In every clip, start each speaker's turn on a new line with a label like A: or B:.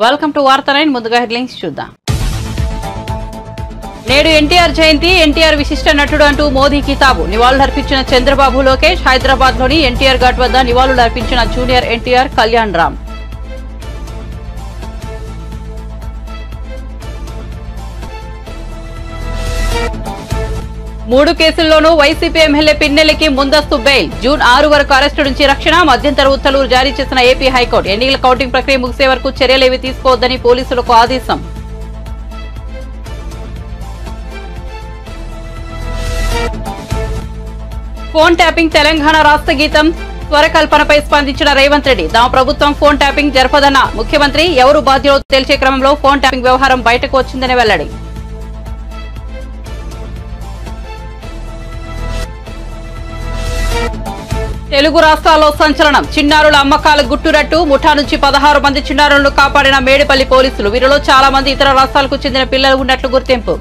A: Welcome to వార్తా 9 ముందుగా headlines చూద్దాం. నేడు ఎన్టీఆర్ జయంతి, ఎన్టీఆర్ విశిష్ట నటుడు అంటూ మోదీ కితాబు. నివాళులర్పించిన చంద్రబాబు, లోకేష్. హైదరాబాద్ లోని ఎన్టీఆర్ ఘాట్ వద్ద నివాళులర్పించిన జూనియర్ ఎన్టీఆర్, కళ్యాణ్ రామ్. మూడు కేసుల్లోనూ వైసీపీ ఎమ్మెల్యే పిన్నెల్లికి ముందస్తు బెయిల్. జూన్ 6 వరకు అరెస్టు నుంచి రక్షణ. మధ్యంతర ఉత్తర్వులు జారీ చేసిన ఏపీ హైకోర్టు. ఎన్నికల కౌంటింగ్ ప్రక్రియ ముగిసే వరకు చర్యలేవి తీసుకోవద్దని పోలీసులకు ఆదేశం. ఫోన్ ట్యాపింగ్ తెలంగాణ రాష్ట్ర గీతం స్వరకల్పనపై స్పందించిన రేవంత్ రెడ్డి. తమ ప్రభుత్వం ఫోన్ ట్యాపింగ్ జరపదన్న ముఖ్యమంత్రి. ఎవరు బాధ్యులో తేల్చే క్రమంలో ఫోన్ ట్యాపింగ్ వ్యవహారం బయటకు వచ్చిందని వెల్లడి. తెలుగు రాష్ట్రాల్లో సంచలనం. చిన్నారుల అమ్మకాల గుట్టురట్టు. ముఠా నుంచి 16 మంది చిన్నారులను కాపాడిన మేడిపల్లి పోలీసులు. వీరిలో చాలా మంది ఇతర రాష్ట్రాలకు చెందిన పిల్లలు ఉన్నట్లు గుర్తింపు.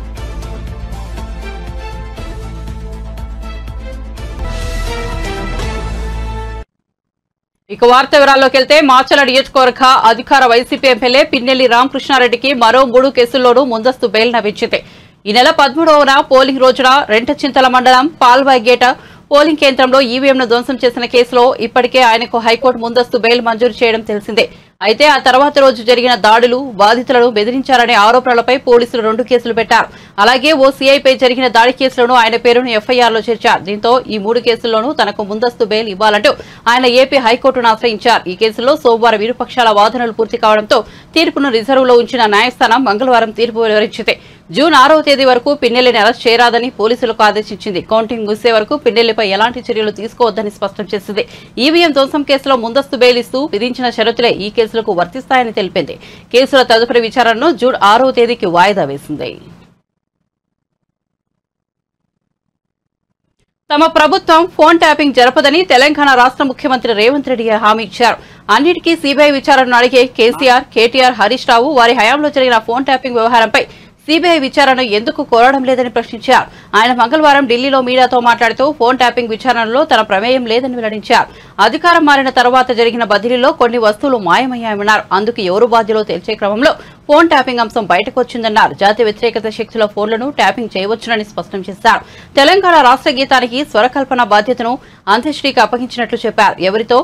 A: ఇక వార్త వివరాల్లోకి వెళ్తే, మాచల నియోజకవర్గ అధికార వైసీపీ ఎమ్మెల్యే పిన్నెల్లి రామకృష్ణారెడ్డికి మరో 3 కేసుల్లోనూ ముందస్తు బెయిల్ లభించింది. ఈ నెల 13వ పోలింగ్ రోజున రెంటచింతల మండలం పాల్వాయిగేట పోలింగ్ కేంద్రంలో ఈవీఎంను ధ్వంసం చేసిన కేసులో ఇప్పటికే ఆయనకు హైకోర్టు ముందస్తు బెయిల్ మంజూరు చేయడం తెలిసిందే. అయితే ఆ తర్వాత రోజు జరిగిన దాడులు, బాధితులను బెదిరించారనే ఆరోపణలపై పోలీసులు 2 కేసులు పెట్టారు. అలాగే ఓ సీఐపై జరిగిన దాడి కేసులోనూ ఆయన పేరును ఎఫ్ఐఆర్లో చేర్చారు. దీంతో ఈ 3 కేసుల్లోనూ తనకు ముందస్తు బెయిల్ ఇవ్వాలంటూ ఆయన ఏపీ హైకోర్టును ఆశ్రయించారు. ఈ కేసులో సోమవారం ఇరుపక్షాల వాదనలు పూర్తి కావడంతో తీర్పును రిజర్వులో ఉంచిన న్యాయస్థానం మంగళవారం తీర్పు వెలువరించింది. జూన్ 6వ తేదీ వరకు పిన్నెల్లిని అరెస్ట్ చేయరాదని పోలీసులకు ఆదేశించింది. కౌంటింగ్ ముగిసే వరకు పిన్నెల్లిపై ఎలాంటి చర్యలు తీసుకోవద్దని స్పష్టం చేసింది. ఈవీఎం ధ్వంసం కేసులో ముందస్తు బెయిల్ ఇస్తూ విధించిన షరతులే ఈ కేసులకు వర్తిస్తాయని తెలిపింది. కేసుల తదుపరి విచారణను జూన్ 6వ తేదీకి వాయిదా వేసింది. తమ ప్రభుత్వం ఫోన్ ట్యాపింగ్ జరపదని తెలంగాణ రాష్ట్ర ముఖ్యమంత్రి రేవంత్ రెడ్డి హామీ ఇచ్చారు. అన్నిటికీ సీబీఐ విచారణను అడిగే కేసీఆర్, కేటీఆర్, హరీష్ రావు వారి హయాంలో జరిగిన ఫోన్ ట్యాపింగ్ వ్యవహారంపై సీబీఐ విచారణ ఎందుకు కోరడం లేదని ప్రశ్నించారు. ఆయన మంగళవారం ఢిల్లీలో మీడియాతో మాట్లాడుతూ ఫోన్ ట్యాపింగ్ విచారణలో తన ప్రమేయం లేదని వెల్లడించారు. అధికారం మారిన తర్వాత జరిగిన బదిలీలో కొన్ని వస్తువులు మాయమయ్యాయన్నారు. అందుకు ఎవరు బాధ్యులో తేల్చే క్రమంలో ఫోన్ ట్యాపింగ్ అంశం బయటకు వచ్చిందన్నారు. జాతీయ వ్యతిరేకత శక్తుల ఫోన్లను ట్యాపింగ్ చేయవచ్చునని స్పష్టం చేశారు. తెలంగాణ రాష్ట్ర గీతానికి స్వరకల్పన బాధ్యతను అంత్యశ్రీకి అప్పగించినట్లు చెప్పారు. ఎవరితో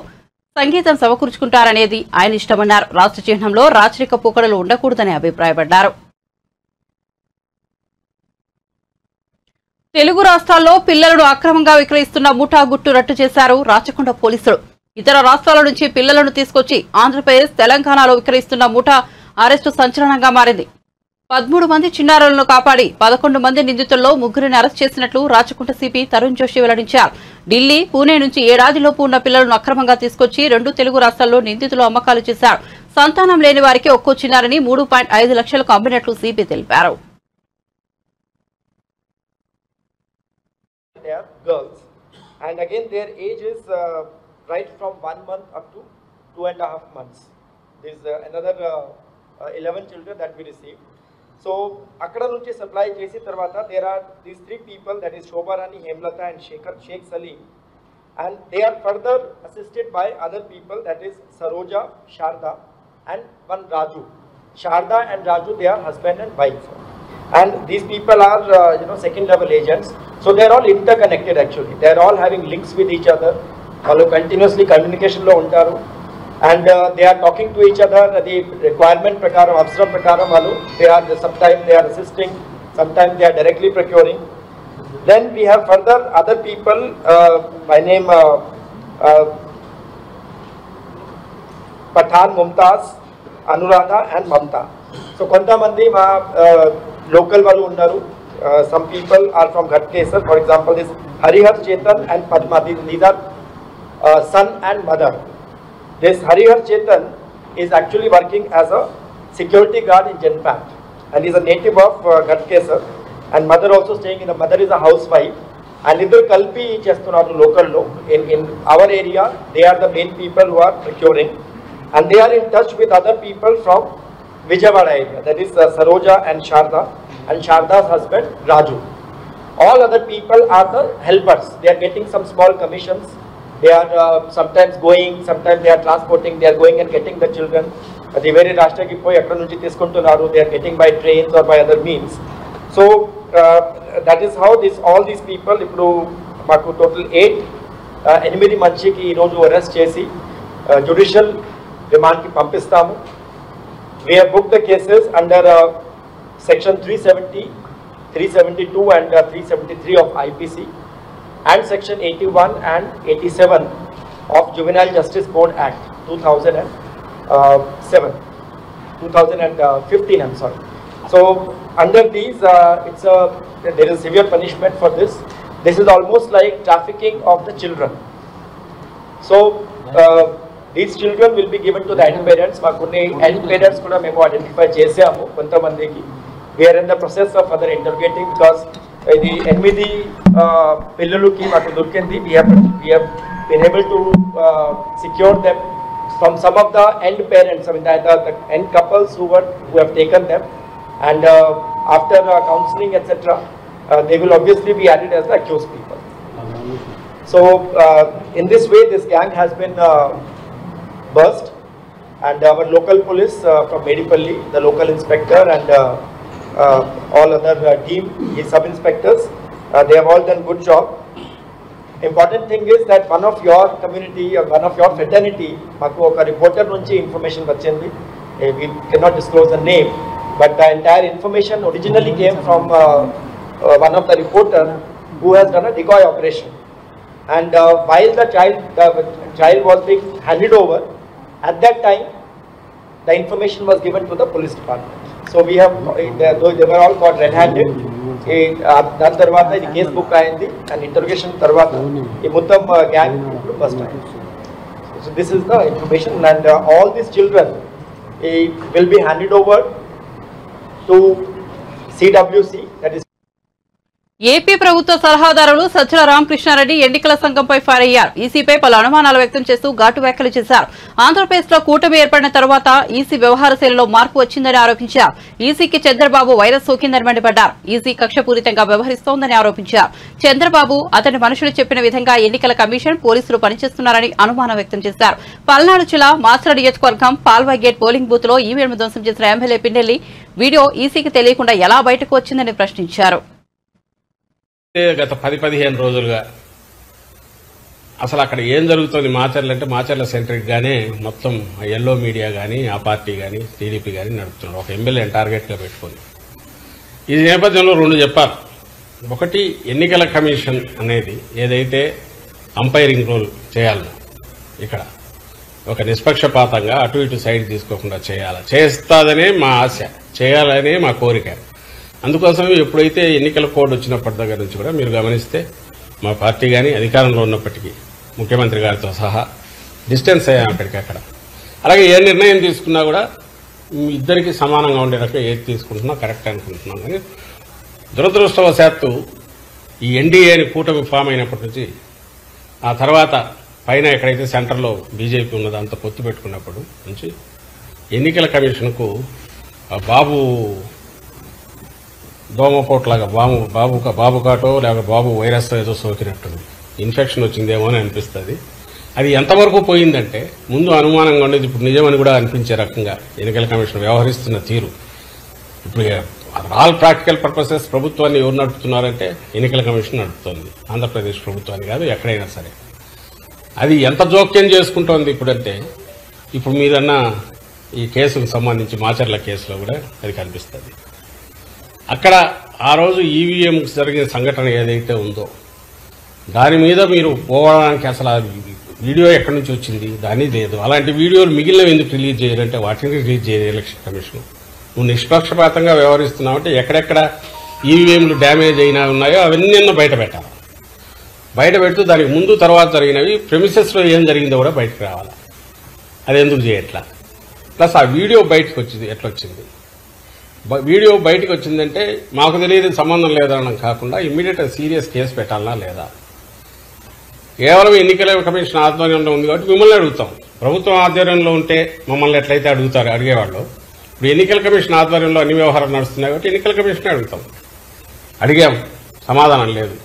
A: సంగీతం సమకూర్చుకుంటారనేది ఆయన ఇష్టమన్నారు. రాష్ట్ర చిహ్నంలో రాచరిక పోకడలు ఉండకూడదని అభిప్రాయపడ్డారు. తెలుగు రాష్ట్రాల్లో పిల్లలను అక్రమంగా విక్రయిస్తున్న ముఠా గుట్టు రట్టు చేశారు రాచకొండ పోలీసులు. ఇతర రాష్ట్రాల నుంచి పిల్లలను తీసుకొచ్చి ఆంధ్రప్రదేశ్, తెలంగాణలో విక్రయిస్తున్న ముఠా అరెస్టు సంచలనంగా మారింది. 13 మంది చిన్నారులను కాపాడి 11 మంది నిందితుల్లో 3ని అరెస్ట్ చేసినట్లు రాచకొండ సిపి తరుణ్ జోషి వెల్లడించారు. ఢిల్లీ, పూణే నుంచి ఏడాదిలోపు ఉన్న పిల్లలను అక్రమంగా తీసుకొచ్చి 2 తెలుగు రాష్ట్రాల్లో నిందితులు అమ్మకాలు చేశారు. సంతానం లేని వారికి ఒక్కో చిన్నారిని 3.5 లక్షలకు అమ్మినట్లు సిపి తెలిపారు.
B: They are girls, and again their age is right from 1 month up to 2.5 months. There is another 11 children that we received. So akkada nunchi supply chesi tarvata there are these 3 people, that is Shobharani, Hemlata and Sheikh Salim, and they are further assisted by other people, that is Saroja, Sharda and one Raju. Sharda and Raju, they are husband and wife, and these people are second level agents. So they are all interconnected actually. They are all having links with each other. All continuously communication lo untaru, and they are talking to each other. The requirement prakaram, avsaram prakaram valu, they are sometimes they are assisting, sometimes they are directly procuring. Then we have further other people by name Pathan, Mumtaz, Anuradha and Mamta. So konta mandi ma local valu unnaru. Some people are from Ghatkesar. For example, this Harihar Chetan and Padma, these are son and mother. This Harihar Chetan is actually working as a security guard in Genpact, and he is a native of Ghatkesar, and mother also staying in the mother is a housewife, and idhar kalpi chestunnaru local lo in our area. They are the main people who are procuring, and they are in touch with other people from Vijayawada area, that is Saroja and Sharda, and Sharda's husband Raju. All other people are the helpers. They are getting some small commissions. They are sometimes going, sometimes they are transporting, they are going and getting the children. అది వేరే రాష్ట్రానికి పోయి ఎక్కడ నుంచి తీసుకుంటున్నారు, they are getting by trains or by other means. So that is how all these people ఇప్పుడు మాకు total 8 మందికి ఈరోజు అరెస్ట్ చేసి జ్యుడిషియల్ రిమాండ్కి పంపిస్తాము. We have booked the cases under section 370, 372 and 373 of IPC and section 81 and 87 of Juvenile Justice Code Act 2015, I'm sorry. So under these, there is severe punishment for this. This is almost like trafficking of the children. So these children will be given to the end parents. Makunni end parents kuda memo identify chesamu kontamandiki. We are in the process of further interrogating because the 8 pillaluki maku dorkindi. We have been able to secure them from some of the end parents. I mean the end couples who have taken them, and after counselling etc. They will obviously be added as the accused people. So in this way this gang has been burst, and our local police from Medipalli, the local inspector and all other team, his sub-inspectors, they have all done good job. Important thing is that one of your community or one of your fraternity, maku oka reporter nunchi information vachindi. We cannot disclose the name, but the entire information originally came from one of the reporter who has done a decoy operation, and while the child was being handed over, at that time the information was given to the police department. So we have they were all caught red-handed. దాని తర్వాత ఇది case book అయింది, and ఇంటర్రోగేషన్ తర్వాత ఈ మొత్తం gang ఇప్పుడు bust అయింది. So this is the information, and all these children will be handed over to CWC, that is
A: AP ప్రభుత్వ సలహాదారులు సజ్జల రామకృష్ణారెడ్డి ఎన్నికల సంఘంపై ఫైర్ అయ్యారు. ఈసీపై పలు అనుమానాలు వ్యక్తం చేస్తూ ఘాటు వ్యాఖ్యలు చేశారు. ఆంధ్రప్రదేశ్ లో కూటమి ఏర్పడిన తర్వాత ఈసీ వ్యవహార శైలిలో మార్పు వచ్చిందని ఆరోపించారు. ఈసీకి చంద్రబాబు వైరస్ సోకిందని మండిపడ్డారు. ఈసీ కక్షపూరితంగా వ్యవహరిస్తోందని ఆరోపించారు. చంద్రబాబు అతని మనుషులు చెప్పిన విధంగా ఎన్నికల కమిషన్ పోలీసులు పనిచేస్తున్నారని అనుమానం వ్యక్తం చేశారు. పల్నాడు జిల్లా మాచర్ల నియోజకవర్గం పాల్వాయి గేట్ పోలింగ్ బూత్ లో ఈవీఎం ధ్వంసం చేసిన ఎమ్మెల్యే పిన్నెల్లి వీడియో ఈసీకి తెలియకుండా ఎలా బయటకు వచ్చిందని ప్రశ్నించారు.
C: గత 10-15 రోజులుగా అసలు అక్కడ ఏం జరుగుతుంది మాచర్ల అంటే మాచర్ల సెంట్రిక్ గానే మొత్తం ఎల్లో మీడియా కానీ ఆ పార్టీ కానీ టీడీపీ కానీ నడుపుతున్నారు, ఒక ఎమ్మెల్యేని టార్గెట్ గా పెట్టుకుని. ఈ నేపథ్యంలో 2 చెప్పారు. ఒకటి, ఎన్నికల కమిషన్ అనేది ఏదైతే అంపైరింగ్ రోల్ చేయాలో ఇక్కడ ఒక నిష్పక్షపాతంగా అటు ఇటు సైడ్ తీసుకోకుండా చేస్తాదనే మా ఆశ, చేయాలనే మా కోరిక. అందుకోసం ఎప్పుడైతే ఎన్నికల కోడ్ వచ్చినప్పటి దగ్గర నుంచి కూడా మీరు గమనిస్తే మా పార్టీ కానీ అధికారంలో ఉన్నప్పటికీ ముఖ్యమంత్రి గారితో సహా డిస్టెన్స్ అయ్యాం అక్కడికక్కడ. అలాగే ఏ నిర్ణయం తీసుకున్నా కూడా ఇద్దరికి సమానంగా ఉండే రకంగా ఏది తీసుకుంటున్నా కరెక్ట్ అనుకుంటున్నాం. కానీ దురదృష్టవశాత్తు ఈ ఎన్డీఏని కూటమి ఫామ్ అయినప్పటి నుంచి ఆ తర్వాత పైన ఎక్కడైతే సెంటర్లో బీజేపీ ఉన్నదో అంత పొత్తు పెట్టుకున్నప్పుడు నుంచి ఎన్నికల కమిషన్కు బాబు దోమపోట్లాగా బాబు కాటో లేక బాబు వైరస్ ఏదో సోకినట్టుంది, ఇన్ఫెక్షన్ వచ్చిందేమో అని అనిపిస్తుంది. అది ఎంతవరకు పోయిందంటే ముందు అనుమానంగా ఉండేది ఇప్పుడు నిజమని కూడా అనిపించే రకంగా ఎన్నికల కమిషన్ వ్యవహరిస్తున్న తీరు. ఇప్పుడు ఆల్ ప్రాక్టికల్ పర్పసెస్ ప్రభుత్వాన్ని ఎవరు నడుపుతున్నారంటే ఎన్నికల కమిషన్ నడుపుతోంది, ఆంధ్రప్రదేశ్ ప్రభుత్వాన్ని కాదు ఎక్కడైనా సరే. అది ఎంత జోక్యం చేసుకుంటోంది ఇప్పుడంటే ఇప్పుడు మీరన్న ఈ కేసుకు సంబంధించి మాచర్ల కేసులో కూడా అది కనిపిస్తుంది. అక్కడ ఆ రోజు ఈవీఎం జరిగిన సంఘటన ఏదైతే ఉందో దాని మీద మీరు పోవడానికి అసలు వీడియో ఎక్కడి నుంచి వచ్చింది దాని లేదు. అలాంటి వీడియోలు మిగిలినవి ఎందుకు రిలీజ్ చేయాలంటే వాటిని రిలీజ్ చేయదు ఎలక్షన్ కమిషన్. నువ్వు నిష్పక్షపాతంగా వ్యవహరిస్తున్నావంటే ఎక్కడెక్కడ ఈవీఎంలు డ్యామేజ్ అయినా ఉన్నాయో అవన్నీ బయట పెట్టాలి. బయట పెడుతూ దానికి ముందు తర్వాత జరిగినవి ప్రెమిసెస్లో ఏం జరిగిందో కూడా బయటకు రావాలి. అది ఎందుకు చేయట్లా? ప్లస్ ఆ వీడియో బయటకు వచ్చింది ఎట్లా వచ్చింది? వీడియో బయటకు వచ్చిందంటే మాకు తెలియదు సంబంధం లేదనడం కాకుండా ఇమ్మీడియట్ సీరియస్ కేసు పెట్టాలనా లేదా? కేవలం ఎన్నికల కమిషన్ ఆధ్వర్యంలో ఉంది కాబట్టి మిమ్మల్ని అడుగుతాం. ప్రభుత్వం ఆధ్వర్యంలో ఉంటే మమ్మల్ని ఎట్లయితే అడిగేవాళ్ళు, ఇప్పుడు ఎన్నికల కమిషన్ ఆధ్వర్యంలో అన్ని వ్యవహారాలు నడుస్తున్నాయి కాబట్టి ఎన్నికల కమిషన్ అడుగుతాం. అడిగాం, సమాధానం లేదు.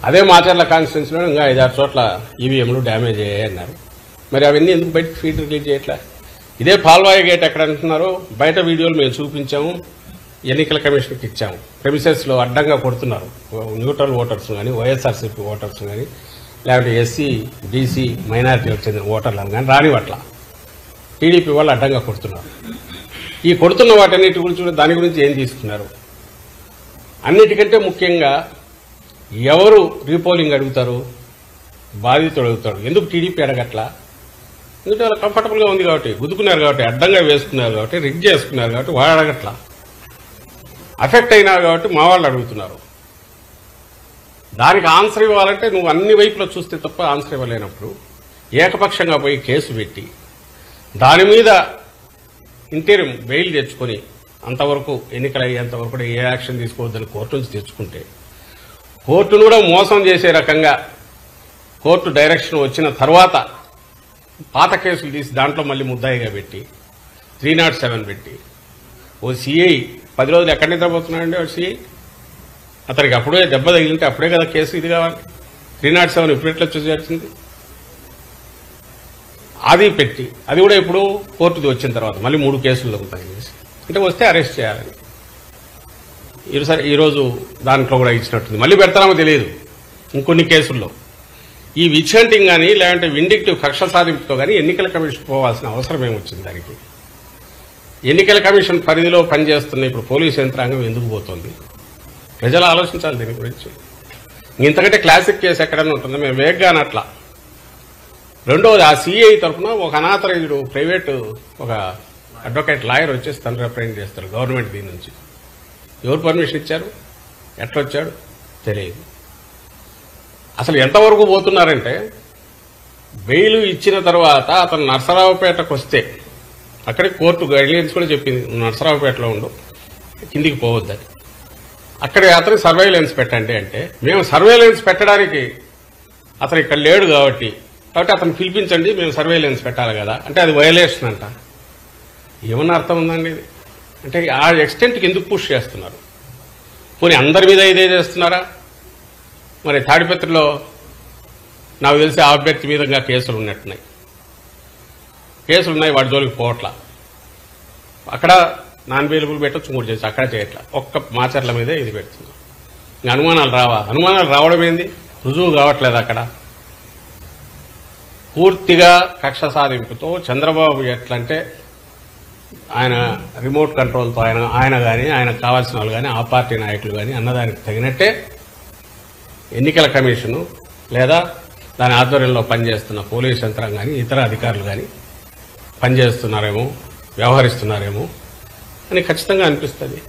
C: అదే మాచర్ల కాన్స్టిట్యున్సీలో ఇంకా 5-6 చోట్ల ఈవీఎంలు డ్యామేజ్ అయ్యాయి అన్నారు. మరి అవన్నీ ఎందుకు బయటకు ఫీడ్ రిలీజ్ చేయట్లా? ఇదే పాల్వాయి గేట్ ఎక్కడ అంటున్నారో బయట వీడియోలు మేము చూపించాము, ఎన్నికల కమిషన్కి ఇచ్చాము. ప్రెమిసెస్లో అడ్డంగా కొడుతున్నారు న్యూట్రల్ ఓటర్స్ కానీ, వైఎస్ఆర్సీపీ ఓటర్స్ కానీ, లేకపోతే ఎస్సీ బీసీ మైనారిటీలకు చెందిన ఓటర్లను కానీ రానివట్ల టీడీపీ వాళ్ళు అడ్డంగా కొడుతున్నారు. ఈ కొడుతున్న వాటన్నిటి గురించి దాని గురించి ఏం తీసుకున్నారు? అన్నిటికంటే ముఖ్యంగా ఎవరు రీపోలింగ్ అడుగుతారు? బాధితుడు అడుగుతాడు. ఎందుకు టీడీపీ అడగట్లా? ఎందుకంటే వాళ్ళు కంఫర్టబుల్గా ఉంది కాబట్టి, గుద్దుకున్నారు కాబట్టి, అడ్డంగా వేసుకున్నారు కాబట్టి, రిగ్ చేసుకున్నారు కాబట్టి వాడు అడగట్లా. అఫెక్ట్ అయినారు కాబట్టి మా వాళ్ళు అడుగుతున్నారు. దానికి ఆన్సర్ ఇవ్వాలంటే నువ్వు అన్ని వైపులో చూస్తే తప్ప ఆన్సర్ ఇవ్వలేనప్పుడు ఏకపక్షంగా పోయి కేసు పెట్టి దాని మీద ఇంటీరియం బెయిల్ తెచ్చుకొని అంతవరకు ఎన్నికలు అయ్యేంతవరకు కూడా ఏ యాక్షన్ తీసుకోవద్దని కోర్టు నుంచి తెచ్చుకుంటే, కోర్టును కూడా మోసం చేసే రకంగా కోర్టు డైరెక్షన్ వచ్చిన తర్వాత పాత కేసులు తీసి దాంట్లో మళ్ళీ ముద్దాయిగా పెట్టి 307 పెట్టి ఓ సిఐ 10 రోజులు ఎక్కడ నిద్రపోతున్నాడండి వాడు సిఐ? అతనికి అప్పుడే దెబ్బ తగిలింటే అప్పుడే కదా కేసు ఇది కావాలి. 307 ఇప్పుడు ఎట్లా వచ్చింది? అది పెట్టి అది కూడా ఇప్పుడు కోర్టుది వచ్చిన తర్వాత మళ్ళీ 3 కేసులు ఉంటాయి అంటే వస్తే అరెస్ట్ చేయాలని ఈరోజు దాంట్లో కూడా ఇచ్చినట్టుంది. మళ్ళీ పెడతామో తెలియదు ఇంకొన్ని కేసుల్లో. ఈ విచ్ హంటింగ్ కానీ లేదంటే విండిక్టివ్ కక్ష సాధింపుతో కానీ ఎన్నికల కమిషన్ పోవాల్సిన అవసరం ఏమొచ్చింది? దానికి ఎన్నికల కమిషన్ పరిధిలో పనిచేస్తున్న ఇప్పుడు పోలీసు యంత్రాంగం ఎందుకు పోతుంది? ప్రజలు ఆలోచించాలి దీని గురించి. ఇంతకంటే క్లాసిక్ కేసు ఎక్కడన్నా ఉంటుంది? మేము వేగ్గానే అట్లా. రెండవది, ఆ సిఐ తరఫున ఒక అనాథరైజ్డ్ ప్రైవేటు ఒక అడ్వకేట్ లాయర్ వచ్చేసి తను రిప్రజెంట్ చేస్తారు గవర్నమెంట్ దీని నుంచి. ఎవరు పర్మిషన్ ఇచ్చారు? ఎట్లా వచ్చాడు తెలియదు. అసలు ఎంతవరకు పోతున్నారంటే బెయిల్ ఇచ్చిన తర్వాత అతను నర్సరావుపేటకు వస్తే అక్కడికి కోర్టు గైడ్లైన్స్ కూడా చెప్పింది, నర్సరావుపేటలో ఉండు, కిందికి పోవద్దని. అక్కడ అతనికి సర్వేలెన్స్ పెట్టండి అంటే మేము సర్వేలెన్స్ పెట్టడానికి అతను ఇక్కడ లేడు కాబట్టి అతను పిలిపించండి, మేము సర్వేలెన్స్ పెట్టాలి కదా అంటే అది వయలేషన్ అంట. ఏమన్నా అర్థం ఉందండి ఇది? అంటే ఆ ఎక్స్టెంట్కి ఎందుకు పుష్ చేస్తున్నారు? పోనీ అందరి మీద ఇదే చేస్తున్నారా? మరి తాడిపత్రిలో నాకు తెలిసి ఆ అభ్యర్థి మీద కేసులు ఉన్నట్టున్నాయి. కేసులున్నాయి, వాడి జోలికి పోవట్లా. అక్కడ నాన్ అవైలబుల్ పెట్టచ్చు, 3 చేసి అక్కడ చేయట్లా. ఒక్క మాచర్ల మీదే ఇది పెడుతున్నాం. ఇంకా అనుమానాలు రావా? అనుమానాలు రావడం ఏంది? రుజువు కావట్లేదు. అక్కడ పూర్తిగా కక్ష సాధింపుతో చంద్రబాబు ఎట్లంటే ఆయన రిమోట్ కంట్రోల్తో ఆయన కానీ ఆయనకు కావాల్సిన వాళ్ళు కానీ ఆ పార్టీ నాయకులు కానీ అన్నదానికి తగినట్టే ఎన్నికల కమిషను లేదా దాని ఆధ్వర్యంలో పనిచేస్తున్న పోలీస్ యంత్రాంగం కానీ ఇతర అధికారులు కానీ పనిచేస్తున్నారేమో, వ్యవహరిస్తున్నారేమో అని ఖచ్చితంగా అనిపిస్తుంది.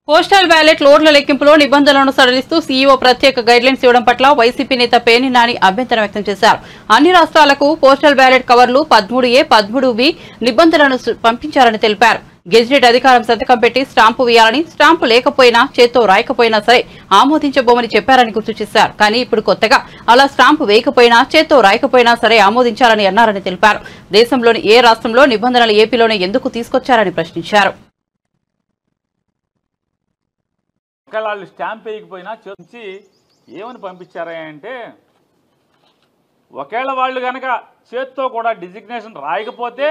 A: పోస్టల్ బ్యాలెట్ లోడ్ల లెక్కింపులో నిబంధనలను సడలిస్తూ సీఈఓ ప్రత్యేక గైడ్లైన్స్ ఇవ్వడం పట్ల వైసీపీ నేత పేర్ని నాని అభ్యంతరం వ్యక్తం చేశారు. అన్ని రాష్ట్రాలకు పోస్టల్ బ్యాలెట్ కవర్లు 13A, 13B నిబంధనలను పంపించారని తెలిపారు. గెజిటెడ్ అధికారం సంతకం పెట్టి స్టాంపు వేయాలని, స్టాంపు లేకపోయినా చేత్తో రాయకపోయినా సరే ఆమోదించబోమని చెప్పారని గుర్తు చేశారు. కానీ ఇప్పుడు కొత్తగా అలా స్టాంపు వేయకపోయినా చేత్తో రాయకపోయినా సరే ఆమోదించాలని అన్నారని తెలిపారు. దేశంలోని ఏ రాష్ట్రంలో నిబంధనలు ఏపీలోనే ఎందుకు తీసుకొచ్చారని ప్రశ్నించారు.
D: వాళ్ళు స్టాంప్ వేయకపోయినా చూసి ఏమని పంపించారా అంటే, ఒకవేళ వాళ్ళు కనుక చేత్తో కూడా డిజిగ్నేషన్ రాయకపోతే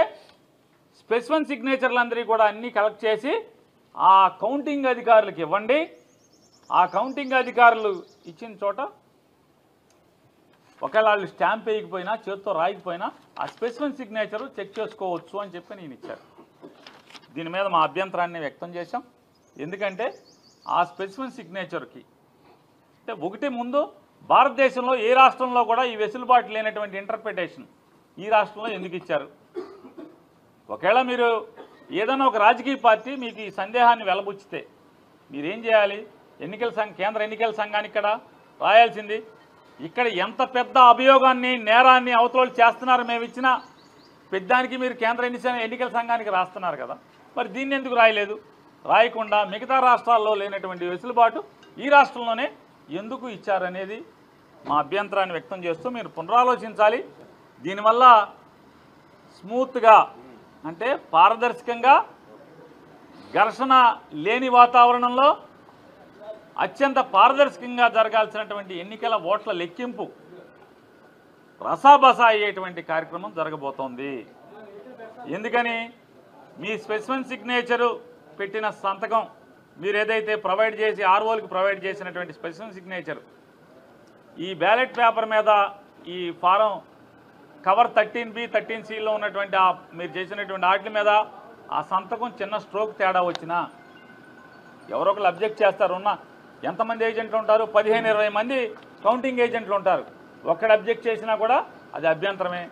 D: స్పెసిఫిక్ సిగ్నేచర్లందరికీ కూడా అన్నీ కలెక్ట్ చేసి ఆ కౌంటింగ్ అధికారులకు ఇవ్వండి. ఆ కౌంటింగ్ అధికారులు ఇచ్చిన చోట ఒకవేళ వాళ్ళు స్టాంప్ వేయకపోయినా చేత్తో రాయకపోయినా ఆ స్పెసిఫిక్ సిగ్నేచర్ చెక్ చేసుకోవచ్చు అని చెప్పి నేను ఇచ్చాను. దీని మీద మా అభ్యంతరాన్ని వ్యక్తం చేశాం. ఎందుకంటే ఆ స్పెసిఫిక్ సిగ్నేచర్కి అంటే ఒకటి ముందు భారతదేశంలో ఏ రాష్ట్రంలో కూడా ఈ వెసులుబాటు లేనటువంటి ఇంటర్ప్రిటేషన్ ఈ రాష్ట్రంలో ఎందుకు ఇచ్చారు? ఒకవేళ మీరు ఏదైనా ఒక రాజకీయ పార్టీ మీకు ఈ సందేహాన్ని వెలబుచ్చితే మీరేం చేయాలి? కేంద్ర ఎన్నికల సంఘానికి ఇక్కడ రాయాల్సింది. ఇక్కడ ఎంత పెద్ద అభియోగాన్ని, నేరాన్ని అవతల చేస్తున్నారు మేము ఇచ్చిన పెద్దానికి మీరు కేంద్ర ఎన్నికల సంఘానికి రాస్తున్నారు కదా, మరి దీన్ని ఎందుకు రాయలేదు? రాయకుండా మిగతా రాష్ట్రాల్లో లేనటువంటి వెసులుబాటు ఈ రాష్ట్రంలోనే ఎందుకు ఇచ్చారనేది మా అభ్యంతరాన్ని వ్యక్తం చేస్తూ మీరు పునరాలోచించాలి. దీనివల్ల స్మూత్గా అంటే పారదర్శకంగా ఘర్షణ లేని వాతావరణంలో అత్యంత పారదర్శకంగా జరగాల్సినటువంటి ఎన్నికల ఓట్ల లెక్కింపు రసాబసా అయ్యేటువంటి కార్యక్రమం జరగబోతోంది. ఎందుకని మీ స్పెసిఫిక్ సిగ్నేచరు పెట్టిన సంతకం మీరు ఏదైతే ప్రొవైడ్ చేసి ఆర్ఓలకు ప్రొవైడ్ చేసినటువంటి స్పెసిఫిక్ సిగ్నేచర్ ఈ బ్యాలెట్ పేపర్ మీద ఈ ఫారం కవర్ 13B 13Cలో ఉన్నటువంటి మీరు చేసినటువంటి వాటి మీద ఆ సంతకం చిన్న స్ట్రోక్ తేడా వచ్చినా ఎవరో ఒకరు అబ్జెక్ట్ చేస్తారు. ఎంతమంది ఏజెంట్లు ఉంటారు? 15-20 మంది కౌంటింగ్ ఏజెంట్లు ఉంటారు. ఒక్కడు అబ్జెక్ట్ చేసినా కూడా అది అభ్యంతరమే.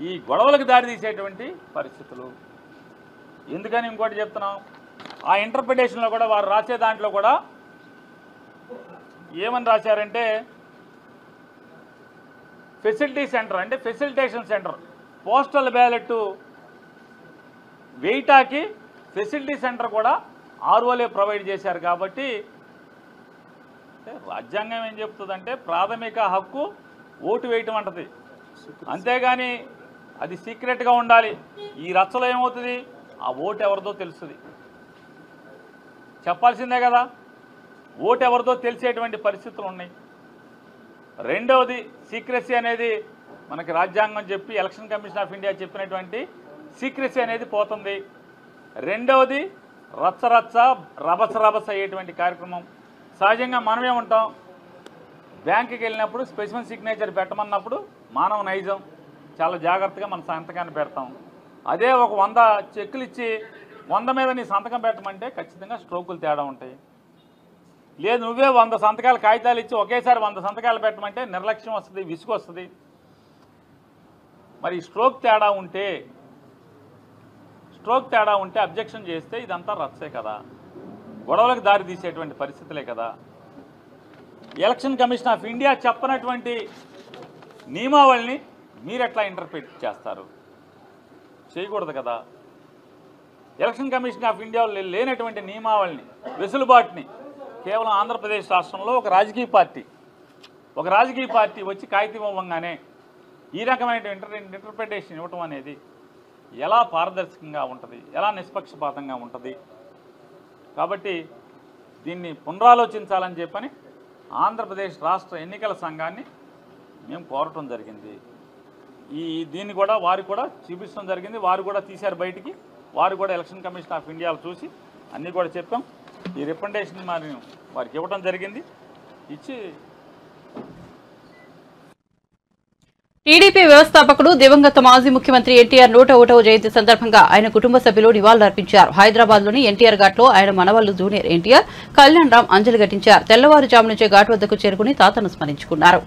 D: ఈ గొడవలకు దారితీసేటువంటి పరిస్థితులు. ఎందుకని ఇంకోటి చెప్తున్నాం, ఆ ఇంటర్ప్రిటేషన్లో కూడా వారు రాసే దాంట్లో కూడా ఏమని రాశారంటే ఫెసిలిటీ సెంటర్ అంటే ఫెసిలిటేషన్ సెంటర్. పోస్టల్ బ్యాలెట్ వెయిటాకి ఫెసిలిటీ సెంటర్ కూడా ఆర్ఓలే ప్రొవైడ్ చేశారు. కాబట్టి రాజ్యాంగం ఏం చెప్తుందంటే ప్రాథమిక హక్కు ఓటు వేయటం అంటది, అంతేగాని అది సీక్రెట్గా ఉండాలి. ఈ రచ్చలో ఏమవుతుంది, ఆ ఓటు ఎవరిదో తెలుస్తుంది, చెప్పాల్సిందే కదా. ఓటు ఎవరిదో తెలిసేటువంటి పరిస్థితులు ఉన్నాయి. రెండవది సీక్రెసీ అనేది మనకి రాజ్యాంగం చెప్పి ఎలక్షన్ కమిషన్ ఆఫ్ ఇండియా చెప్పినటువంటి సీక్రెసీ అనేది పోతుంది. రెండవది రచ్చ రభస అయ్యేటువంటి కార్యక్రమం. సహజంగా మనమే ఉంటాం, బ్యాంకుకి వెళ్ళినప్పుడు స్పెసిఫిక్ సిగ్నేచర్ పెట్టమన్నప్పుడు మానవ నైజం చాలా జాగ్రత్తగా మన సంతకాన్ని పెడతాం. అదే ఒక 100 చెక్కులు ఇచ్చి 100 మీద నీ సంతకం పెట్టమంటే ఖచ్చితంగా స్ట్రోకులు తేడా ఉంటాయి. లేదు నువ్వే 100 సంతకాలు కాగితాలు ఇచ్చి ఒకేసారి 100 సంతకాలు పెట్టమంటే నిర్లక్ష్యం వస్తుంది, విసుగు వస్తుంది. మరి స్ట్రోక్ తేడా ఉంటే అబ్జెక్షన్ చేస్తే ఇదంతా రచ్చే కదా, గొడవలకు దారి తీసేటువంటి పరిస్థితులే కదా. ఎలక్షన్ కమిషన్ ఆఫ్ ఇండియా చెప్పనటువంటి నియమావళిని మీరు ఎట్లా ఇంటర్ప్రిట్ చేస్తారు? చేయకూడదు కదా. ఎలక్షన్ కమిషన్ ఆఫ్ ఇండియాలో లేనటువంటి నియమావళిని, వెసులుబాటుని కేవలం ఆంధ్రప్రదేశ్ రాష్ట్రంలో ఒక రాజకీయ పార్టీ వచ్చి కాగితం ఇవ్వగానే ఈ రకమైన ఇంటర్ప్రిటేషన్ ఇవ్వటం అనేది ఎలా పారదర్శకంగా ఉంటుంది, ఎలా నిష్పక్షపాతంగా ఉంటుంది? కాబట్టి దీన్ని పునరాలోచించాలని చెప్పని ఆంధ్రప్రదేశ్ రాష్ట్ర ఎన్నికల సంఘాన్ని మేము కోరటం జరిగింది. దీన్ని కూడా వారు కూడా చూపించడం జరిగింది. వారు కూడా తీశారు బయటికి. వారు కూడా ఎలక్షన్ కమిషన్ ఆఫ్ ఇండియాలో చూసి అన్నీ కూడా చెప్పాం. ఈ రికమెండేషన్ మరి వారికి ఇవ్వడం జరిగింది. ఇచ్చి
A: టీడీపీ వ్యవస్థాపకుడు దివంగత మాజీ ముఖ్యమంత్రి ఎన్టీఆర్ 101వ జయంతి సందర్భంగా ఆయన కుటుంబ సభ్యులు నివాళులర్పించారు. హైదరాబాద్లోని ఎన్టీఆర్ ఘాట్లో ఆయన మనవళ్లు జూనియర్ ఎన్టీఆర్, కళ్యాణ్ రామ్ అంజలి ఘటించారు. తెల్లవారుజాము నుంచే ఘాట్ వద్దకు చేరుకుని తాతను స్మరించుకున్నారు.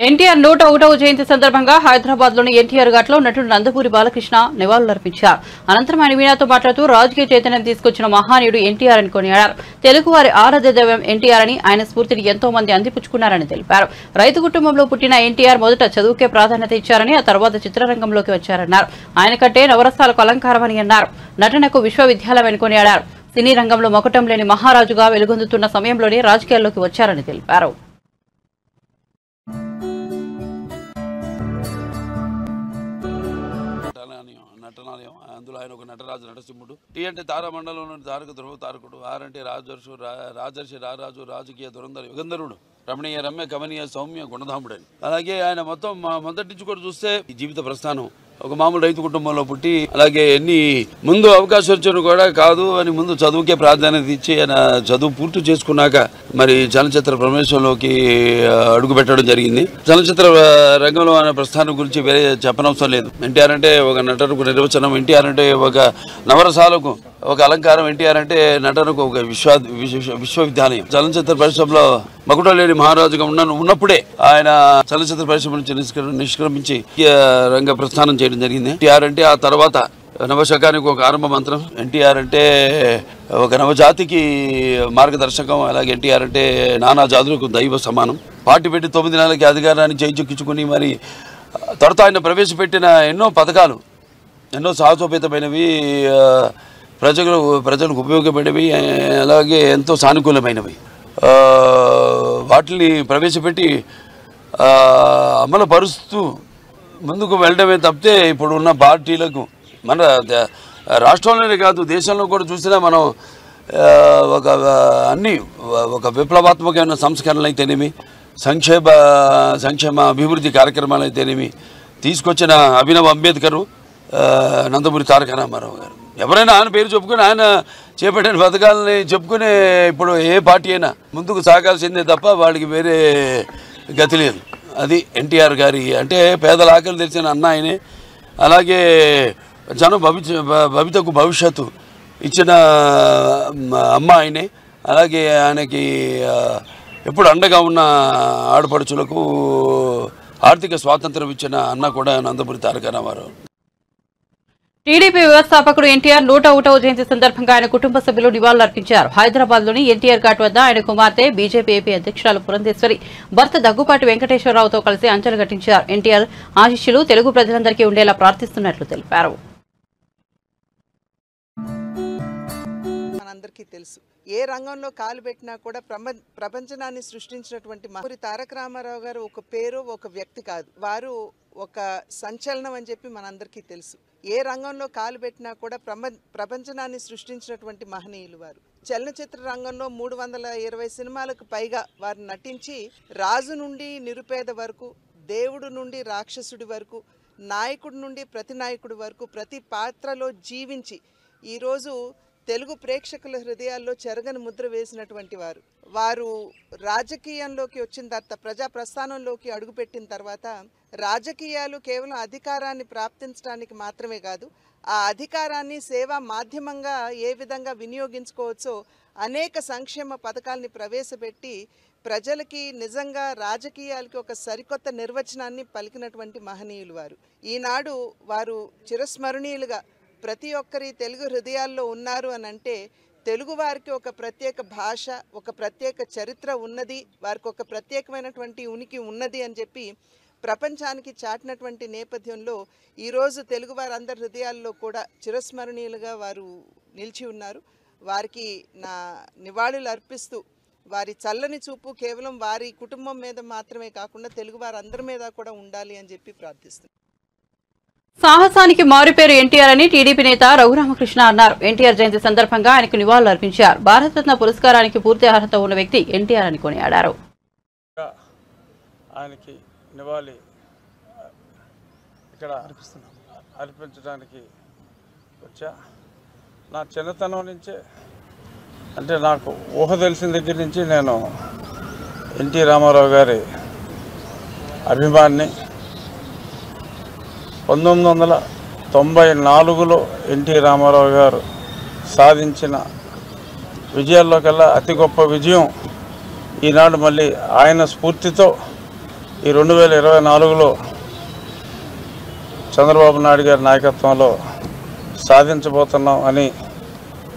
A: ఎన్టీఆర్ 101వ జయంతి సందర్భంగా హైదరాబాద్లోని ఎన్టీఆర్ ఘాట్లో నటుడు నందమూరి బాలకృష్ణ నివాళులర్పించారు. అనంతరం ఆయన మీడియాతో మాట్లాడుతూ రాజకీయ చైతన్యం తీసుకొచ్చిన మహానీయుడు ఎన్టీఆర్ అని కొనియాడారు. తెలుగువారి ఆరాధ్య దైవం ఎన్టీఆర్ అని, ఆయన స్ఫూర్తిని ఎంతో మంది అందిపుచ్చుకున్నారని తెలిపారు. రైతు కుటుంబంలో పుట్టిన ఎన్టీఆర్ మొదట చదువుకే ప్రాధాన్యత ఇచ్చారని, ఆ తర్వాత చిత్రరంగంలోకి వచ్చారన్నారు. ఆయన కంటే నవరసాలకు అలంకారమని అన్నారు. నటనకు విశ్వవిద్యాలయం కొనియాడారు. సినీ రంగంలో మొకటం లేని మహారాజుగా వెలుగొందుతున్న సమయంలోనే రాజకీయాల్లోకి వచ్చారని తెలిపారు.
E: నటనాలయం, అందులో ఆయన ఒక నటరాజు నరసింహుడు. టీ అంటే తారామండలంలోని తారక ధ్రువ తారకుడు. ఆర్ అంటే రాజర్షి రారాజు, రాజకీయ దురంధర యుగంధరుడు, రమణీయ రమ్య కమనీయ సౌమ్య గుణధాముడని. అలాగే ఆయన మొత్తం మొదటి నుంచి కూడా చూస్తే ఈ జీవిత ప్రస్థానం ఒక మామూలు రైతు కుటుంబంలో పుట్టి, అలాగే ఎన్ని ముందు అవకాశం వచ్చాను కూడా కాదు అని ముందు చదువుకే ప్రాధాన్యత ఇచ్చి ఆయన చదువు పూర్తి చేసుకున్నాక మరి చలనచిత్ర ప్రవేశంలోకి అడుగు పెట్టడం జరిగింది. చలనచిత్ర రంగంలో ఆయన ప్రస్థానం గురించి వేరే చెప్పనవసరం లేదు. ఎన్టీఆర్ అంటే ఒక నటనకు నిర్వచనం, ఎన్టీఆర్ అంటే ఒక నవరసాలకు ఒక అలంకారం, ఎన్టీఆర్ అంటే నటనకు ఒక విశ్వవిద్యాలయం. చలనచిత్ర పరిశ్రమలో మకుటం లేని మహారాజుగా ఉన్నప్పుడే ఆయన చలనచిత్ర పరిశ్రమ నుంచి నిష్క్రమించి రంగ ప్రస్థానం చేయడం జరిగింది. ఎన్టీఆర్ అంటే ఆ తర్వాత నవశకానికి ఒక ఆరంభ మంత్రం. ఎన్టీఆర్ అంటే ఒక నవజాతికి మార్గదర్శకం. అలాగే ఎన్టీఆర్ అంటే నానా జాతులకు దైవ సమానం. పార్టీ పెట్టి 9 నెలలకి అధికారాన్ని చేజిక్కించుకుని మరి తర్వాత ఆయన ప్రవేశపెట్టిన ఎన్నో పథకాలు ఎన్నో సాహసోపేతమైనవి, ప్రజలకు ఉపయోగపడేవి, అలాగే ఎంతో సానుకూలమైనవి. వాటిని ప్రవేశపెట్టి అమలు పరుస్తూ ముందుకు వెళ్ళడమే తప్పితే ఇప్పుడు ఉన్న పార్టీలకు మన రాష్ట్రంలోనే కాదు దేశంలో కూడా చూసినా మనం ఒక విప్లవాత్మకమైన సంస్కరణలు అయితేనేమి, సంక్షేమ అభివృద్ధి కార్యక్రమాలు అయితేనేమి తీసుకొచ్చిన అభినవ్ అంబేద్కర్, నందమూరి తారక రామారావు గారు, ఎవరైనా ఆయన పేరు చెప్పుకొని ఆయన చేపట్టిన పథకాలని చెప్పుకునే ఇప్పుడు ఏ పార్టీ అయినా ముందుకు సాగాల్సిందే తప్ప వాళ్ళకి వేరే గతి లేదు. అది ఎన్టీఆర్ గారి అంటే పేదల ఆకలి తెలిసిన అన్న ఆయనే. అలాగే జనం భవితకు భవిష్యత్తు ఇచ్చిన అమ్మ ఆయనే. అలాగే ఆయనకి ఎప్పుడు అండగా ఉన్న ఆడపడుచులకు ఆర్థిక స్వాతంత్రం ఇచ్చిన అన్న కూడా నందమూరి తారక రామారావు.
A: టీడీపీ వ్యవస్థాపకుడు ఎన్టీఆర్ 101వ జయంతి సందర్భంగా ఆయన కుటుంబ సభ్యులు నివాళులర్పించారు. హైదరాబాద్లోని ఎన్టీఆర్ ఘాట్ వద్ద ఆయన కుమార్తె బీజేపీ ఏపీ అధ్యక్షురాలు పురంధేశ్వరి, భర్త దగ్గుపాటి వెంకటేశ్వరరావుతో కలిసి అంజలి ఘటించారు. ఎన్టీఆర్ ఆశీస్సులు తెలుగు ప్రజలందరికీ ఉండేలా ప్రార్థిస్తున్నట్లు తెలిపారు.
F: మనందరికీ తెలుసు, ఏ రంగంలో కాలు పెట్టినా కూడా ప్రపంచనాన్ని సృష్టించినటువంటి నందమూరి తారక రామారావు గారు ఒక పేరు, ఒక వ్యక్తి కాదు. వారు ఒక సంచలనం అని చెప్పి మనందరికీ తెలుసు. ఏ రంగంలో కాలు పెట్టినా కూడా ప్రపంచనాన్ని సృష్టించినటువంటి మహనీయులు వారు. చలనచిత్ర రంగంలో 320 సినిమాలకు పైగా వారు నటించి రాజు నుండి నిరుపేద వరకు, దేవుడు నుండి రాక్షసుడి వరకు, నాయకుడి నుండి ప్రతినాయకుడి వరకు ప్రతి పాత్రలో జీవించి ఈరోజు తెలుగు ప్రేక్షకుల హృదయాల్లో చెరగని ముద్ర వేసినటువంటి వారు రాజకీయంలోకి వచ్చిన తర్వాత, ప్రజా ప్రస్థానంలోకి అడుగుపెట్టిన తర్వాత రాజకీయాలు కేవలం అధికారాన్ని ప్రాప్తించడానికి మాత్రమే కాదు, ఆ అధికారాన్ని సేవా మాధ్యమంగా ఏ విధంగా వినియోగించుకోవచ్చో అనేక సంక్షేమ పథకాలని ప్రవేశపెట్టి ప్రజలకి నిజంగా రాజకీయాలకి ఒక సరికొత్త నిర్వచనాన్ని పలికినటువంటి మహనీయులు వారు. ఈనాడు వారు చిరస్మరణీయులుగా ప్రతి ఒక్కరి తెలుగు హృదయాల్లో ఉన్నారు అని అంటే తెలుగు వారికి ఒక ప్రత్యేక భాష, ఒక ప్రత్యేక చరిత్ర ఉన్నది, వారికి ఒక ప్రత్యేకమైనటువంటి ఉనికి ఉన్నది అని చెప్పి ప్రపంచానికి చాటినటువంటి నేపథ్యంలో ఈరోజు తెలుగు వారందరి హృదయాల్లో కూడా చిరస్మరణీయులుగా వారు నిలిచి ఉన్నారు. వారికి నా నివాళులు అర్పిస్తూ వారి చల్లని చూపు కేవలం వారి కుటుంబం మీద మాత్రమే కాకుండా తెలుగు వారందరి మీద కూడా ఉండాలి అని చెప్పి ప్రార్థిస్తున్నాను.
A: సాహసానికి మారుపేరు ఎన్టీఆర్ అని టీడీపీ నేత రఘురామకృష్ణ అన్నారు. ఎన్టీఆర్ జయంతి సందర్భంగా ఆయనకు నివాళులు అర్పించారు. భారతరత్న పురస్కారానికి పూర్తి అర్హత ఉన్న వ్యక్తి ఎన్టీఆర్ అని కొనియాడారు.
G: ఆయనకి నివాళి ఇక్కడ అర్పించడానికి వచ్చా. నా చిన్నతనం నుంచే అంటే నాకు ఊహ తెలిసిన దగ్గర నుంచి నేను ఎన్టీ రామారావు గారి అభిమాని. 1994లో ఎన్టీ రామారావు గారు సాధించిన విజయాల్లో కల్లా అతి గొప్ప విజయం ఈనాడు మళ్ళీ ఆయన స్ఫూర్తితో ఈ 2024లో చంద్రబాబు నాయుడు గారి నాయకత్వంలో సాధించబోతున్నాం అని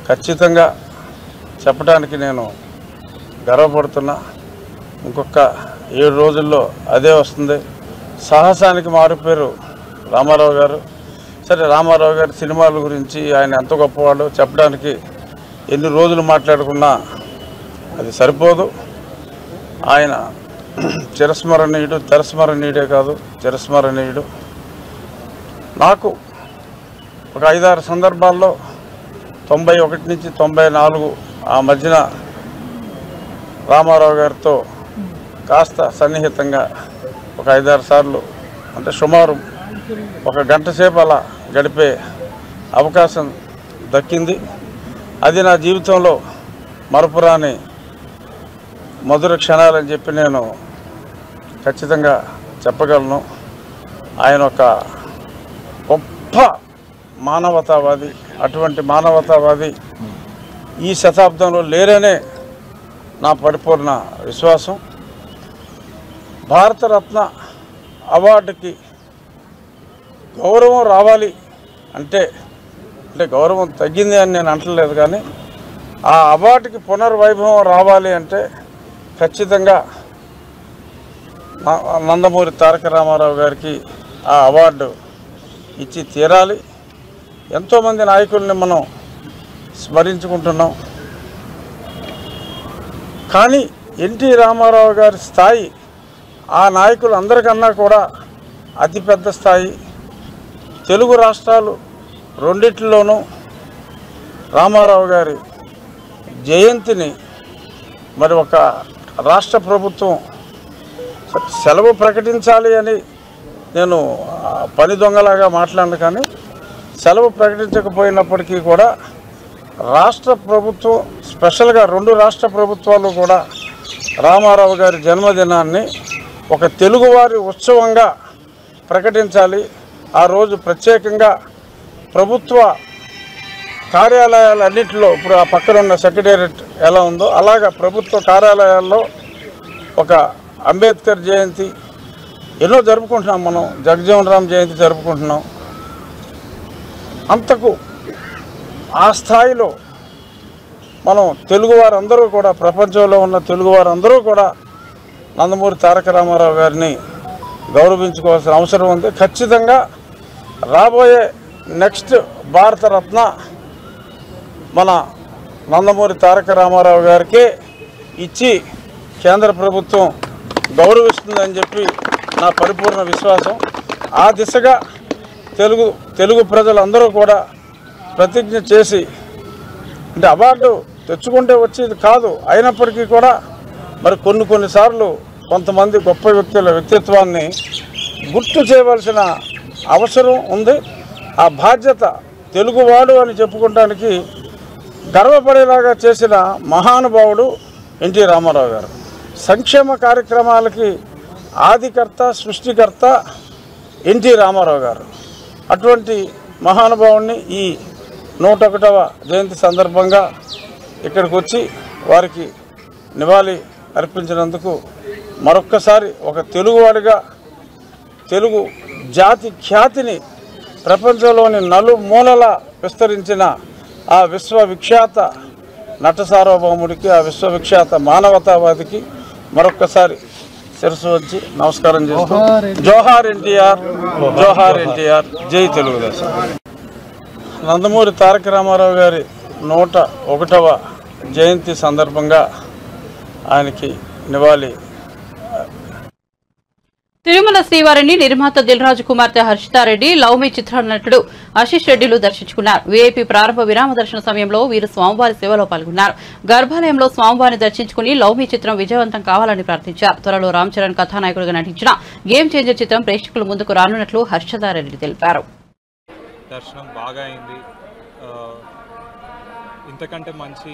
G: ఖచ్చితంగా చెప్పడానికి నేను గర్వపడుతున్నా. ఇంకొక 7 రోజుల్లో అదే వస్తుంది. సాహసానికి మారుపేరు రామారావు గారు. సరే, రామారావు గారి సినిమాల గురించి ఆయన ఎంత గొప్పవాడో చెప్పడానికి ఎన్ని రోజులు మాట్లాడుకున్నా అది సరిపోదు. ఆయన చిరస్మరణీయుడు, తెరస్మరణీయుడే కాదు చిరస్మరణీయుడు. నాకు ఒక 5-6 సందర్భాల్లో 91 నుంచి 94 ఆ మధ్యన రామారావు గారితో కాస్త సన్నిహితంగా ఒక 5-6 సార్లు అంటే సుమారు 1 గంట సేపు అలా గడిపే అవకాశం దక్కింది. అది నా జీవితంలో మరపురాని మధుర క్షణాలని చెప్పి నేను ఖచ్చితంగా చెప్పగలను. ఆయన ఒక గొప్ప మానవతావాది. అటువంటి మానవతావాది ఈ శతాబ్దంలో లేరనే నా పరిపూర్ణ విశ్వాసం. భారతరత్న అవార్డుకి గౌరవం రావాలి అంటే అంటే గౌరవం తగ్గింది అని నేను అంటలేదు, కానీ ఆ అవార్డుకి పునర్వైభవం రావాలి అంటే ఖచ్చితంగా నందమూరి తారక రామారావు గారికి ఆ అవార్డు ఇచ్చి తీరాలి. ఎంతోమంది నాయకుల్ని మనం స్మరించుకుంటున్నాం, కానీ ఎన్టీ రామారావు గారి స్థాయి ఆ నాయకులు అందరికన్నా కూడా అతిపెద్ద స్థాయి. తెలుగు రాష్ట్రాలు రెండిట్లోనూ రామారావు గారి జయంతిని మరి ఒక రాష్ట్ర ప్రభుత్వం సెలవు ప్రకటించాలి అని నేను పని దొంగలాగా మాట్లాడను, కానీ సెలవు ప్రకటించకపోయినప్పటికీ కూడా రాష్ట్ర ప్రభుత్వం స్పెషల్గా 2 రాష్ట్ర ప్రభుత్వాలు కూడా రామారావు గారి జన్మదినాన్ని ఒక తెలుగువారి ఉత్సవంగా ప్రకటించాలి. ఆ రోజు ప్రత్యేకంగా ప్రభుత్వ కార్యాలయాలన్నింటిలో, ఇప్పుడు ఆ పక్కన ఉన్న సెక్రటేరియట్ ఎలా ఉందో అలాగా ప్రభుత్వ కార్యాలయాల్లో ఒక అంబేద్కర్ జయంతి ఎన్నో జరుపుకుంటున్నాం. మనం జగజీవన్ రామ్ జయంతి జరుపుకుంటున్నాం. అంతకు ఆ స్థాయిలో మనం తెలుగువారందరూ కూడా, ప్రపంచంలో ఉన్న తెలుగువారందరూ కూడా నందమూరి తారక రామారావు గారిని గౌరవించుకోవాల్సిన అవసరం ఉంది. ఖచ్చితంగా రాబోయే నెక్స్ట్ భారతరత్న మన నందమూరి తారక రామారావు గారికే ఇచ్చి కేంద్ర ప్రభుత్వం గౌరవిస్తుందని చెప్పి నా పరిపూర్ణ విశ్వాసం. ఆ దిశగా తెలుగు ప్రజలందరూ కూడా ప్రతిజ్ఞ చేసి, అంటే అవార్డు తెచ్చుకుంటే వచ్చేది కాదు, అయినప్పటికీ కూడా మరి కొన్నిసార్లు కొంతమంది గొప్ప వ్యక్తుల వ్యక్తిత్వాన్ని గుర్తు చేయవలసిన అవసరం ఉంది. ఆ బాధ్యత తెలుగువాడు అని చెప్పుకోవడానికి గర్వపడేలాగా చేసిన మహానుభావుడు ఎన్టీ రామారావు గారు. సంక్షేమ కార్యక్రమాలకి ఆదికర్త, సృష్టికర్త ఎన్టీ రామారావు గారు. అటువంటి మహానుభావుడిని ఈ 101వ జయంతి సందర్భంగా ఇక్కడికి వచ్చి వారికి నివాళి అర్పించినందుకు మరొక్కసారి ఒక తెలుగువాడిగా తెలుగు జాతి ఖ్యాతిని ప్రపంచంలోని నలుమూలలా విస్తరించిన ఆ విశ్వవిఖ్యాత నట సార్వభౌముడికి, ఆ విశ్వవిఖ్యాత మానవతావాదికి మరొక్కసారి శిరస్సు వచ్చి నమస్కారం చేస్తూ జోహార్ ఎన్టీఆర్, జోహార్ ఎన్టీఆర్, జై తెలుగుదేశం. నందమూరి తారక రామారావు గారి 101వ జయంతి సందర్భంగా ఆయనకి నివాళి.
A: తిరుమల శ్రీవారిని నిర్మాత దిల్రాజు కుమార్తె హర్షితారెడ్డి, లవ్ మీ చిత్ర నటుడు ఆశీష్ రెడ్డిలు దర్శించుకున్నారు. వీఐపీ ప్రారంభ విరామ దర్శన సమయంలో వీరు స్వామివారి సేవలో పాల్గొన్నారు. గర్భాలయంలో స్వామివారిని దర్శించుకుని లవ్ మీ చిత్రం విజయవంతం కావాలని ప్రార్థించారు. త్వరలో రామ్ చరణ్ కథానాయకుడిగా నటించిన గేమ్ చేంజర్ చిత్రం ప్రేక్షకుల ముందుకు రానున్నట్లు హర్షితారెడ్డి తెలిపారు.
H: దర్శనం బాగా అయింది. ఇంతకంటే మంచి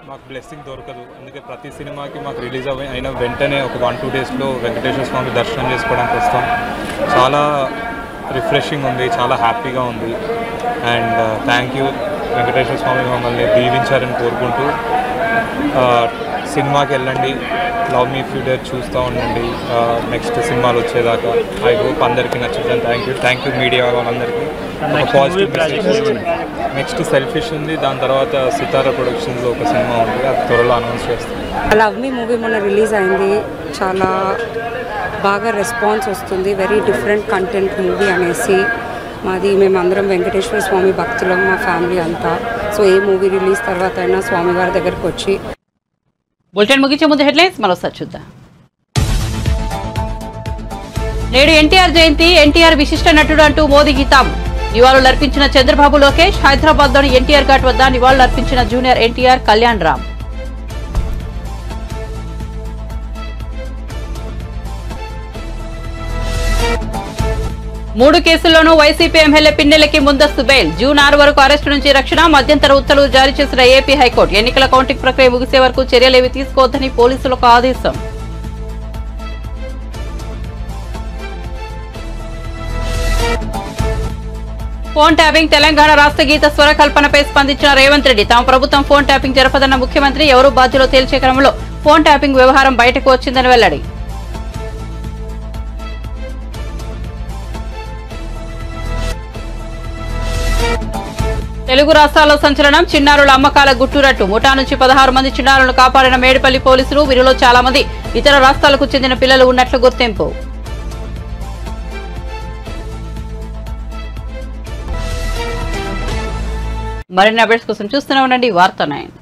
H: మాకు బ్లెస్సింగ్ దొరకదు. అందుకే ప్రతి సినిమాకి మాకు రిలీజ్ అయిన వెంటనే ఒక 1-2 డేస్లో వెంకటేశ్వర స్వామి దర్శనం చేసుకోవడానికి వస్తాం. చాలా రిఫ్రెషింగ్ ఉంది, చాలా హ్యాపీగా ఉంది. అండ్ థ్యాంక్ యూ వెంకటేశ్వర స్వామి మమ్మల్ని దీవించారని కోరుకుంటూ సినిమాకి వెళ్ళండి, లవ్ మీ ఫ్యూచర్ చూస్తూ ఉండండి నెక్స్ట్ సినిమాలు వచ్చేదాకా. ఐ హోప్ అందరికీ నచ్చుతుంది. థ్యాంక్ యూ మీడియా వాళ్ళందరికీ. ఒక పాజిటివ్ మెసేజ్. నెక్స్ట్ సెల్ఫిష్ ఉంది, దాని తర్వాత సితారా ప్రొడక్షన్స్లో ఒక సినిమా ఉంది, అది త్వరలో అనౌన్స్ చేస్తాం.
I: లవ్ మీ మూవీ మొన్న రిలీజ్ అయింది, చాలా బాగా రెస్పాన్స్ వస్తుంది. వెరీ డిఫరెంట్ కంటెంట్ మూవీ అనేసి. మేమందరం వెంకటేశ్వర స్వామి భక్తులం, మా ఫ్యామిలీ అంతా. సో ఏ మూవీ రిలీజ్ తర్వాత అయినా స్వామివారి దగ్గరికి వచ్చి.
A: బులెటిన్ ముగించే ముందు హెడ్లైన్స్ మరోసారి చూద్దాం. నేడు ఎన్టీఆర్ జయంతి, ఎన్టీఆర్ విశిష్ట నటుడు అంటూ మోదీ హితాం. నివాళులర్పించిన చంద్రబాబు, లోకేష్. హైదరాబాద్లోని ఎన్టీఆర్ ఘాట్ వద్ద నివాళులర్పించిన జూనియర్ ఎన్టీఆర్, కళ్యాణ్ రామ్. మూడు కేసుల్లోనూ వైసీపీ ఎమ్మెల్యే పిన్నెలకి ముందస్తు బెయిల్. జూన్ 6 వరకు అరెస్టు నుంచి రక్షణ. మధ్యంతర ఉత్తర్వులు జారీ చేసిన ఏపీ హైకోర్టు. ఎన్నికల కౌంటింగ్ ప్రక్రియ ముగిసే వరకు చర్యలేవి తీసుకోవద్దని పోలీసులకు ఆదేశం. ఫోన్ ట్యాపింగ్, తెలంగాణ రాష్ట్ర గీత స్వరకల్పనపై స్పందించిన రేవంత్ రెడ్డి. తమ ప్రభుత్వం ఫోన్ ట్యాపింగ్ జరపదన్న ముఖ్యమంత్రి. ఎవరూ బాధ్యులో తేల్చే క్రమంలో ఫోన్ ట్యాపింగ్ వ్యవహారం బయటకు వచ్చిందని వెల్లడి. తెలుగు రాష్ట్రాల్లో సంచలనం చిన్నారుల అమ్మకాల గుట్టురట్టు ముఠా నుంచి 16 మంది చిన్నారులను కాపాడిన మేడిపల్లి పోలీసులు వీరిలో చాలా మంది ఇతర రాష్ట్రాలకు చెందిన పిల్లలు ఉన్నట్లు గుర్తింపు. మరిన్ని అప్డేట్స్ కోసం చూస్తూనే ఉండండి వార్త 9.